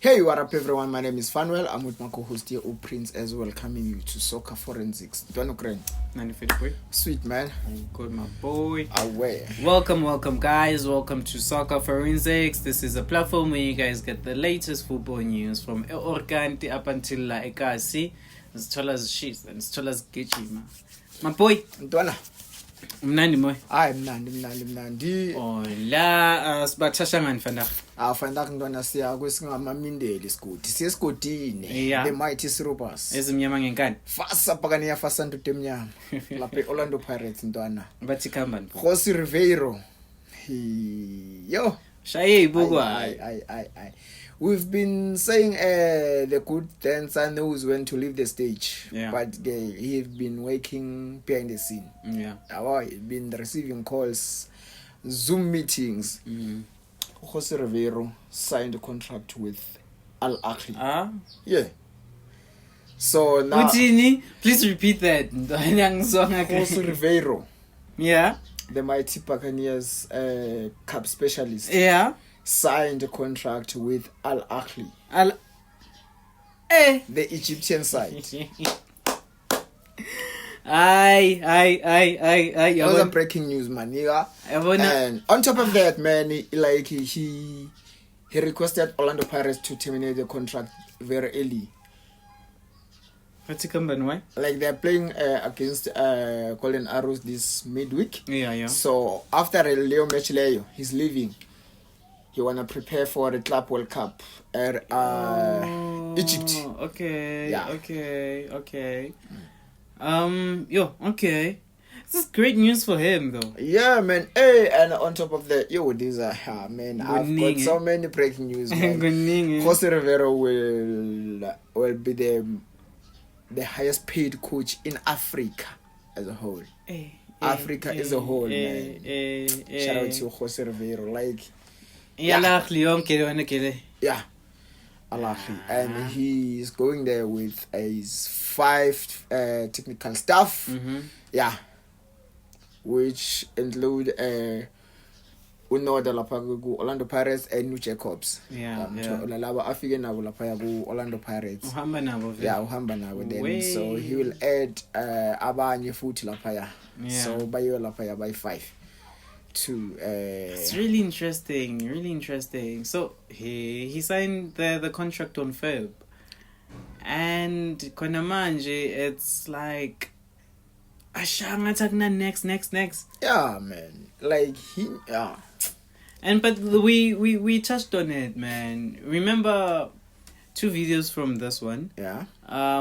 Hey, what up everyone? My name is Fanuel. I'm with my co-host here, Prince, as welcoming you to Soccer Forensics. Don't Ukraine. 95 boy. Sweet man. Good my boy. Away. Welcome guys. Welcome to Soccer Forensics. This is a platform where you guys get the latest football news from Orkanti up until La Ekasi. As tall as sheets and as tall as Gichi, my boy. Ntwana. Mnandi moy. Hayi mnandi. Ola sibathasha ngani fanda? Fanda ntwana siya kwesingamamindeli isigodi. Siyesigodini. The mighty Sirubas. Ezimnyama ngenkani. Fasa pakani ya Fasanto temnyama. Lapha Orlando Pirates ntwana. Bathi khamba. Jose Riveiro. Yo. Shaye ibukwa. Aye. We've been saying the good dancer knows when to leave the stage, but he's been working behind the scene. Yeah. He's been receiving calls, Zoom meetings. Jose Riveiro signed a contract with Al Ahly. Yeah. So now, please repeat that. Jose Riveiro. Yeah. The mighty Buccaneers cup specialist. Yeah. Signed a contract with Al Ahly. The Egyptian side. Aye. That was breaking news, man. And on top of that, man, he requested Orlando Pirates to terminate the contract very early. Why? Like they're playing against Golden Arrows this midweek. Yeah. So after Leo match, he's leaving. He wanna prepare for the Club World Cup at Egypt. Okay. Yeah. Okay. Okay. This is great news for him, though. Yeah, man. Hey, and on top of that, these are man. I've got so many breaking news, man. Jose Riveiro will be the highest paid coach in Africa as a whole. Africa as a whole, man. Shout out to Jose Riveiro, like. Yeah, Al Ahly, and he's going there with his 5 technical staff. Yeah, which include Orlando Pirates and New Jacobs. Laba afike nabo lapha ku Orlando Pirates. Uhamba nabo. Uhamba nabo then. So he will add abanye futhi lapha. So bayo lapha by 5. It's really interesting. So he signed the contract on Feb, and Konamanje, it's like next. Yeah, man. Like but we touched on it, man. Remember 2 videos from this one. Yeah.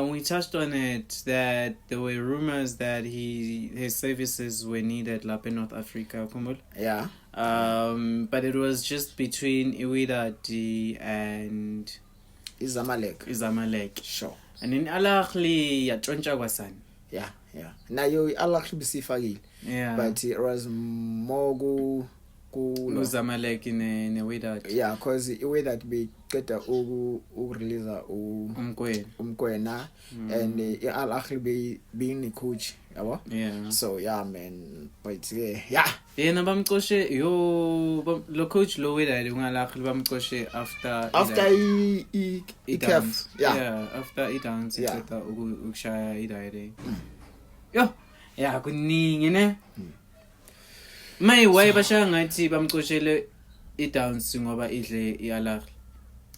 We touched on it that there were rumors that his services were needed in North Africa. Yeah. But it was just between Iwidadi and Zamalek. Sure. And in Al Ahly yatshontsha kwasan. Yeah. Now Al Ahly bisifakile. Yeah. But it was more Zamalek in Iwidadi. Yeah, because Iwidadi beceda release Umkwena and Al Ahly being the coach. Yeah. So yeah, man. But yeah. Yena bamqoshe lo coach lo Iwidadi Al Ahly bamqoshe after CAF. Yeah, after i-dance iceda ukushaya i-Iwidadi. Yo, yeah, kuningi ne. May why bashaya ngathi bamqoshele i-dance ngoba idle i-Al Ahly.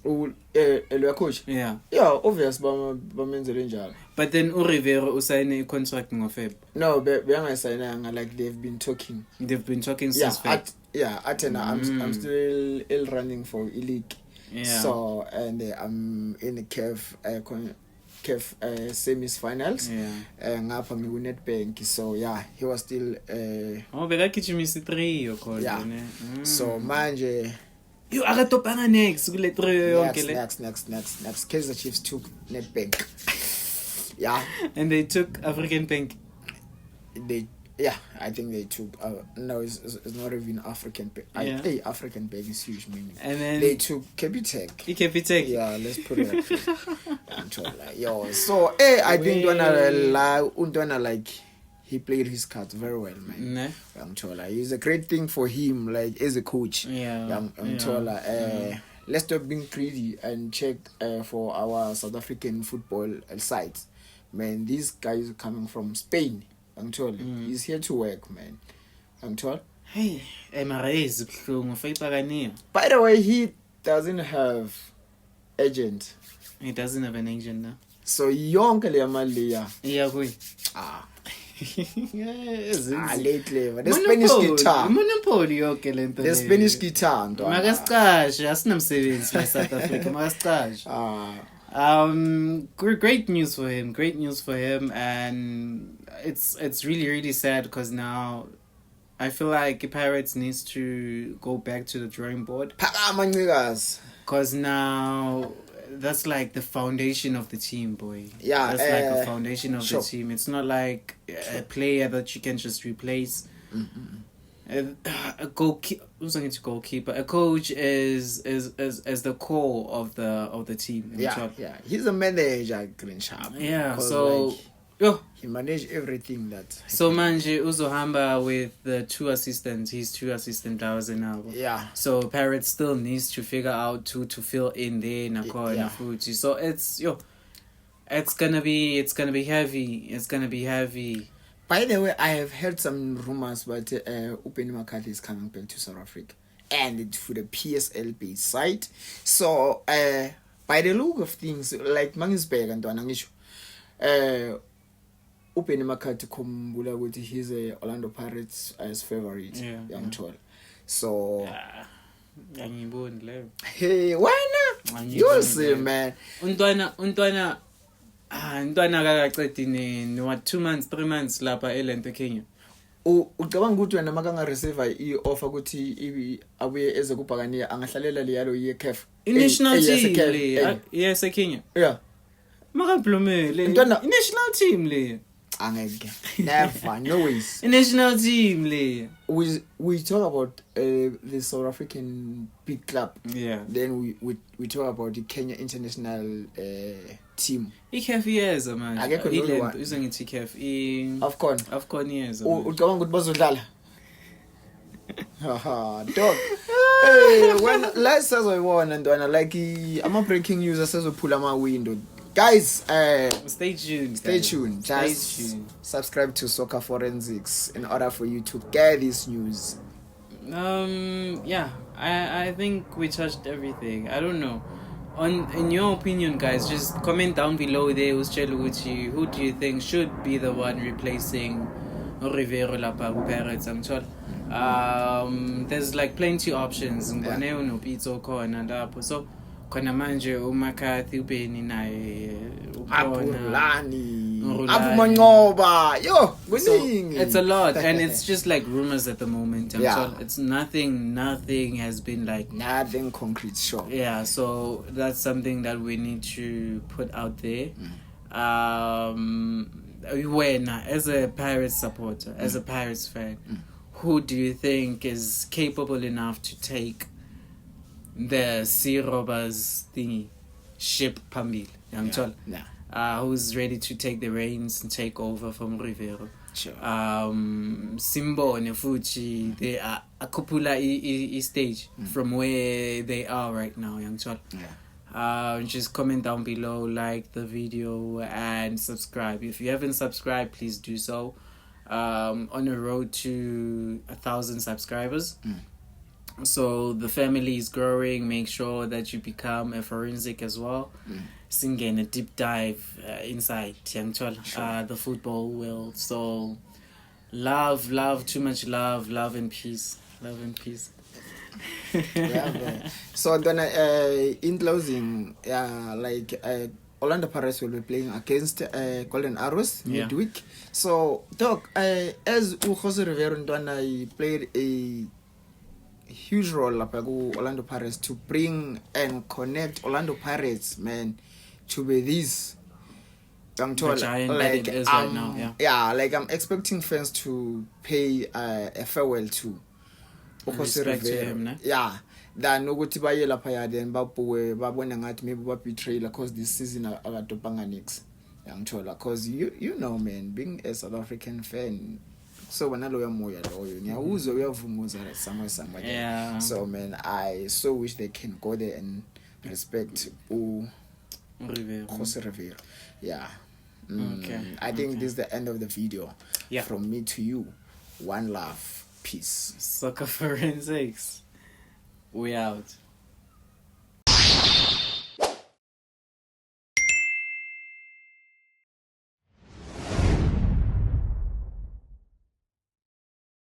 Lo coach. Yeah, obvious bamenzele njalo. But then Riveiro usayine i-contract ngofeb. No, bengasayinanga, like they've been talking since Feb. Athena, I'm still running for e-league. Yeah. So and I'm in the CAF semi-finals. Ngapha ngiku-Nedbank. So yeah, he was still bekagijimisa 3 yokho. Yeah. So manje you akatopanga next kule 3 yonke le. Next. Kaizer Chiefs took Nedbank. Yeah. And they took African Bank. I think they took no, it's not even African Bank. African Bank is huge, meaning. And then they took Capitec. Yeah, let's put it like that. So I think Undwana like he played his cards very well, man. He's a great thing for him, like as a coach. let's stop being greedy and check for our South African football sides. Man, this guy is coming from Spain. I'm told he's here to work, man. I'm told. Hey, MRA's by the way, he doesn't have agent. He doesn't have an agent now. So yonke le mali yeah boy. Lately the Spanish guitar. Monopoly yonke lento. The Spanish guitar ntwana. Makasiqashe asinamsebenzi la South Africa. Makasiqashe. Great news for him. Great news for him, and it's really sad because now I feel like Pirates needs to go back to the drawing board. Because now that's like the foundation of the team, boy. Yeah, that's like a foundation of the team. It's not like a player that you can just replace. A goalkeeper. A coach is the core of the team. Yeah. He's a manager, Green Sharp. Yeah, so. He managed everything that. So manje uzohamba with the 2 assistants. His 2 assistant drivers now. Yeah. So Pirates still needs to figure out to fill in there futhi. So it's gonna be heavy. It's gonna be heavy. By the way, I have heard some rumors about Upeni McCarthy is coming back to South Africa and for the PSL side. So by the look of things, like Mangisberg and Anangishu, Upeni McCarthy kumbula ukuthi he's a Orlando Pirates as favorite. Young told. So hey, why not? You'll see, man. Untwana kakaqedini what 2 months 3 months lapha eLento Kenya. Ucabanga ukuthi wena makanga receive i-offer ukuthi abuye eze kubhakaniya angahlalela leyalo ye-CAF. National team yes eKenya. Yeah. Makablumele. National team le. Angeke. Never, no ways. National team le. We talk about the South African big club. Yeah. Then we talk about the Kenya international team. ICAF yes man. Ilento uzongithi ICAF AFCON yes. Ucabanga ukuthi bazodlala? Haha, dog. Hey, when last sazoyibona ntwana like ama breaking news asezophula ama window. Guys, stay tuned. Just subscribe to Soccer Forensics in order for you to get this news. Yeah, I think we touched everything. I don't know. In your opinion, guys, just comment down below there. Who do you think should be the one replacing Rivero Lapa Pirates? I'm told. There's like plenty options. So khona manje uMcCarthy ubeni naye Abulani Abumanqoba yo kuningi. It's a lot and it's just like rumors at the moment. So it's nothing has been like nothing concrete, sure. Yeah, so that's something that we need to put out there. When as a Pirates supporter, as a Pirates fan, who do you think is capable enough to take the Sea Robbers thingy ship Pambil? Who's ready to take the reins and take over from Rivero? Sure. Simbone Fuji, they are a couple stage from where they are right now, young child. Just comment down below, like the video and subscribe. If you haven't subscribed, please do so. On the road to 1,000 subscribers. So the family is growing. Make sure that you become a forensic as well. Singing a deep dive inside the football world. So love, too much love and peace. So then in closing, Orlando Pirates will be playing against Golden Arrows midweek. So Doc, as Jose Rivero Ndwana played a huge role up Orlando Pirates to bring and connect Orlando Pirates, man, to be this. I'm told, like it is right now. Like I'm expecting fans to pay a farewell to Jose Rivero. Then ukuthi baye lapha ya then babuwe babona ngathi maybe ba betray because this season akadopanga nix. Ngithola because you know man, being a South African fan so wena loyo moya loyo ngiyawuzwa uyavunguza somewhere. Yeah. So man, I so wish they can go there and respect Jose Rivero. Yeah. Okay. I think this is the end of the video. Yeah. From me to you. One love. Peace. Soccer Forensics. We out.